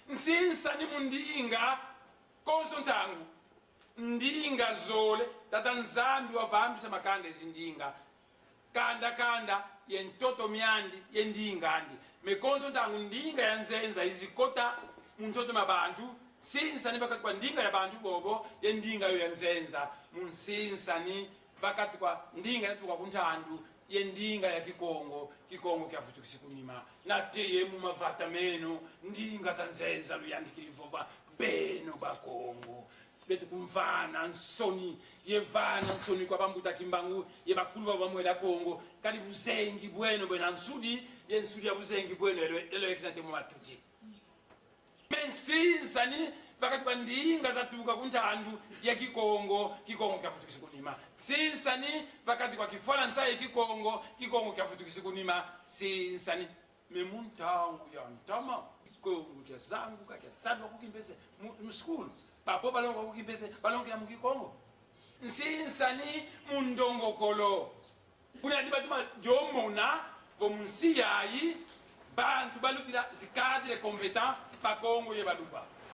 nsinsa ni mundinga konso ntangu ndinga zole tata nzambi wavambisa makanda ezindinga kanda yentoto myandi yendingandi mekonso ntangu ndinga yanzenza izikota muntoto mabantu sinsa ni vakati kwa ndinga ya bantu bobo yendinga yo yanzenza munsinsa ni vakati kwa ndinga yatuka kuntandu yendinga ya kikongo kyafutukisi kunima nateye mumavata meno ndinga zanzenza luyandikilivova beno bakongo betu kumvana nsoni yevana nsoni kwa bambuta kimbangu yebakulu ba bamwela kongo kali buzengi bweno bwena nsudi yensudi ya buzengi bweno elo yekinate mu matuti mensinsa ni vakati kwa ndinga zatuka kuntandu ya kikongo kyafutukisi kunima sinsa ni vakati kwa kifaransa ya kikongo kyafutukisi kunima sinsa ni memuntangu ya ntama kikongo kya zangu kya sadwa kukimpese mskulu papo balonga kukimpese balonga ya mukikongo nsinsa ni mundongokolo kuna ndi batuma jomona vo munsi yayi bantu balutira zikadre competent pa kongo ye balupa